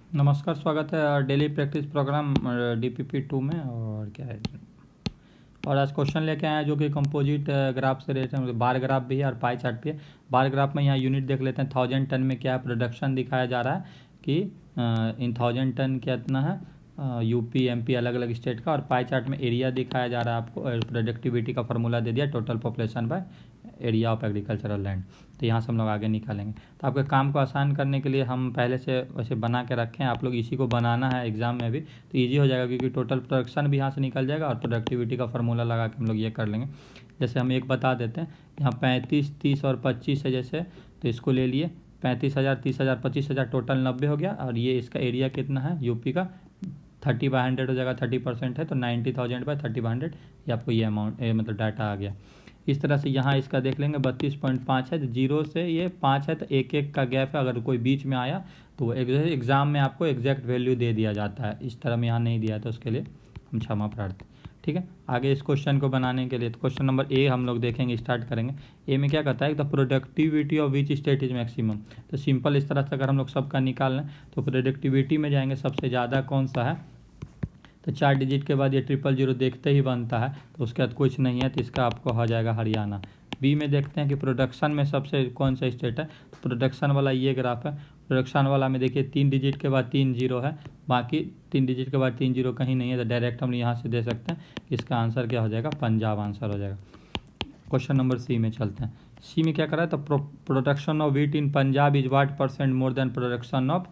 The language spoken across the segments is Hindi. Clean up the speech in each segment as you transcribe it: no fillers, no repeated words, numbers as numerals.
नमस्कार, स्वागत है डेली प्रैक्टिस प्रोग्राम DPP2 में। और क्या है, और आज क्वेश्चन लेके आए हैं जो कि कंपोजिट ग्राफ से रिलेटेड, मतलब बार ग्राफ भी है और पाई चार्ट भी है। बार ग्राफ में यहाँ यूनिट देख लेते हैं। 1000 टन में क्या है, प्रोडक्शन दिखाया जा रहा है कि इन 1000 टन कितना है यूपी एमपी अलग अलग स्टेट का। और पाई चार्ट में एरिया दिखाया जा रहा है आपको। प्रोडक्टिविटी का फार्मूला दे दिया, total population by area of agricultural land. तो यहाँ से हम लोग आगे निकालेंगे। तो आपके काम को आसान करने के लिए हम पहले से वैसे बना के रखें, आप लोग इसी को बनाना है एग्जाम में भी तो ईजी हो जाएगा, क्योंकि टोटल प्रोडक्शन भी यहाँ से निकल जाएगा और प्रोडक्टिविटी का फार्मूला लगा के हम लोग ये कर लेंगे। जैसे हम एक बता देते हैं, यहाँ 35, 30 और 25 है जैसे, तो इसको ले लिए 35,000, 30,000, 25,000, टोटल 90 हो गया। और ये इसका एरिया कितना है यूपी का, 30/100 हो जाएगा, 30% है तो 90,000/30/100। ये आपको ये अमाउंट मतलब डाटा आ गया। इस तरह से यहाँ इसका देख लेंगे 32.5 है, तो जीरो से ये 5 है तो एक एक का गैप है। अगर कोई बीच में आया तो एग्ज़ाम में आपको एग्जैक्ट वैल्यू दे दिया जाता है। इस तरह में यहाँ नहीं दिया तो उसके लिए हम क्षमा प्रार्थी। ठीक है, आगे इस क्वेश्चन को बनाने के लिए तो क्वेश्चन नंबर ए हम लोग देखेंगे, स्टार्ट करेंगे। ए में क्या कहता है, the productivity of which state is maximum. तो सिंपल इस तरह से अगर हम लोग सबका निकाल लें तो प्रोडक्टिविटी में जाएंगे, सबसे ज़्यादा कौन सा है, तो 4 डिजिट के बाद ये 000 देखते ही बनता है, तो उसके बाद कुछ नहीं है, तो इसका आपको हो जाएगा हरियाणा। बी में देखते हैं कि प्रोडक्शन में सबसे कौन सा स्टेट है, तो प्रोडक्शन वाला ये ग्राफ है। प्रोडक्शन वाला में देखिए 3 डिजिट के बाद 3 जीरो है, बाकी 3 डिजिट के बाद 3 जीरो कहीं नहीं है, तो डायरेक्ट हम यहाँ से दे सकते हैं कि इसका आंसर क्या हो जाएगा, पंजाब आंसर हो जाएगा। क्वेश्चन नंबर सी में चलते हैं। सी में क्या करा है, तो production of wheat in Punjab is what % more than production of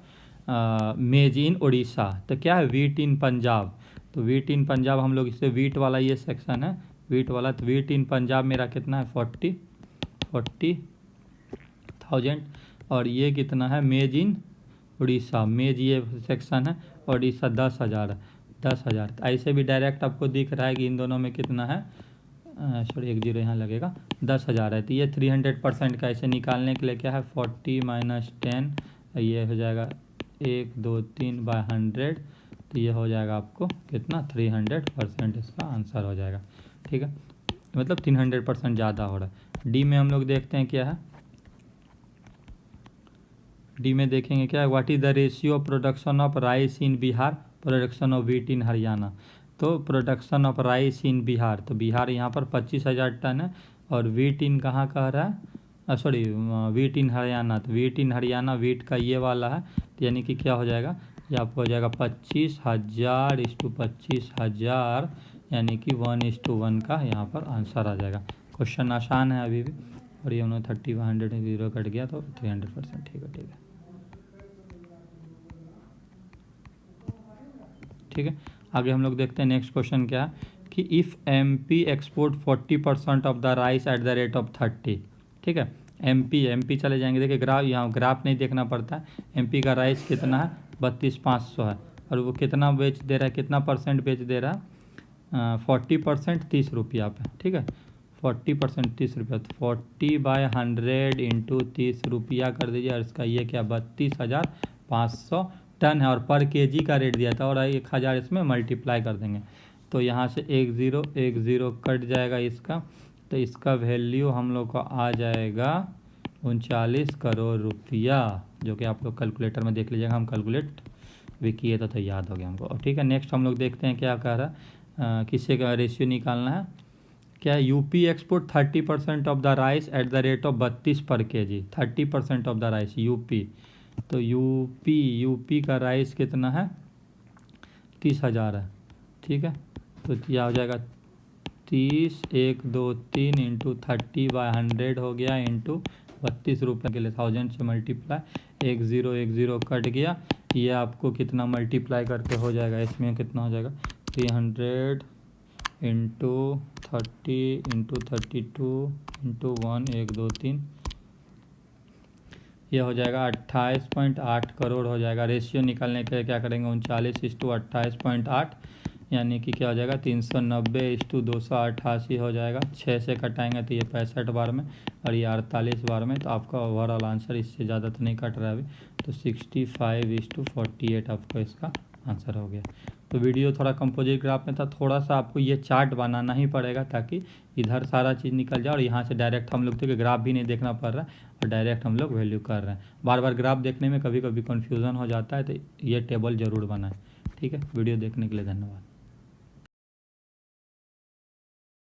मेज इन उड़ीसा। तो क्या है वीट इन पंजाब, तो वीट इन पंजाब हम लोग इससे वीट वाला ये सेक्शन है वीट वाला, तो वीट इन पंजाब मेरा कितना है 40,000। और ये कितना है मेज इन उड़ीसा, मेज ये सेक्शन है, और उड़ीसा 10,000 है, 10,000। तो ऐसे भी डायरेक्ट आपको दिख रहा है कि इन दोनों में कितना है, सॉरी एक जीरो यहाँ लगेगा, 10,000 है। तो ये 300% का ऐसे निकालने के लिए क्या है 40 - 10, ये हो जाएगा 1 2 3/100, तो ये हो जाएगा आपको कितना 300% इसका आंसर हो जाएगा। ठीक है, मतलब 300% ज़्यादा हो रहा है। डी में हम लोग देखते हैं क्या है, डी में देखेंगे क्या है, what is the ratio of production of rice in Bihar, production of wheat in Haryana. तो production of rice in Bihar, तो बिहार यहाँ पर 25,000 टन है, और व्हीट इन कहाँ कह रहा है, सॉरी व्हीट इन हरियाणा, तो व्हीट इन हरियाणा व्हीट का ये वाला है, तो यानी कि क्या हो जाएगा, ये आपको हो जाएगा 25,000 / 25,000, यानी कि 1:1 का यहाँ पर आंसर आ जाएगा। क्वेश्चन आसान है अभी भी, और ये उन्होंने 30/100 जीरो कट गया तो 300%। ठीक है, ठीक है, ठीक है। आगे हम लोग देखते हैं नेक्स्ट क्वेश्चन क्या है, कि if MP export 40% of the rice at the rate of 30। ठीक है, एमपी चले जाएंगे, देखिए ग्राफ, यहाँ ग्राफ नहीं देखना पड़ता है। एमपी का राइस कितना है 32,500 है, और वो कितना बेच दे रहा है, कितना % बेच दे रहा है, 40% 30 रुपया पे। ठीक है, 40% 30 रुपया, तो 40/100 इंटू 30 रुपया कर दीजिए, और इसका ये क्या 32,500 टन है, और पर केजी का रेट दिया था, और 1,000 इसमें मल्टीप्लाई कर देंगे, तो यहाँ से 1 0 कट जाएगा इसका, तो इसका वैल्यू हम लोग को आ जाएगा 39 करोड़ रुपया, जो कि आप लोग कैलकुलेटर में देख लीजिएगा, हम कैलकुलेट भी किए तो याद हो गया हमको। और ठीक है, नेक्स्ट हम लोग देखते हैं क्या कह रहा है, किससे का रेशियो निकालना है, क्या UP export 30% of the rice at the rate of 32 पर KG, 30% of the rice UP, तो यूपी का राइस कितना है 30,000 है। ठीक है, तो यह हो जाएगा 30 1 2 3 इंटू 30/100 हो गया, इंटू 32 रुपये के लिए 1000 से मल्टीप्लाई, 1 0 कट गया, ये आपको कितना मल्टीप्लाई करके हो जाएगा, इसमें कितना हो जाएगा 300 इंटू 30 इंटू 32 इंटू 1 1 2 3, ये हो जाएगा 28.8 करोड़ हो जाएगा। रेशियो निकालने के लिए क्या करेंगे 39:28.8, यानी कि क्या हो जाएगा 390:288 हो जाएगा। 6 से कटाएंगे तो ये 65 बार में, और ये 48 बार में, तो आपका ओवरऑल आंसर इससे ज़्यादा तो नहीं कट रहा है अभी, तो 65:48 आपको इसका आंसर हो गया। तो वीडियो थोड़ा कंपोजिट ग्राफ में था, थोड़ा सा आपको ये चार्ट बनाना ही पड़ेगा ताकि इधर सारा चीज़ निकल जाए और यहाँ से डायरेक्ट हम लोग थे ग्राफ भी नहीं देखना पड़ रहा है और डायरेक्ट हम लोग वैल्यू कर रहे हैं। बार बार ग्राफ देखने में कभी कभी कन्फ्यूज़न हो जाता है, तो ये टेबल ज़रूर बनाएं। ठीक है, वीडियो देखने के लिए धन्यवाद।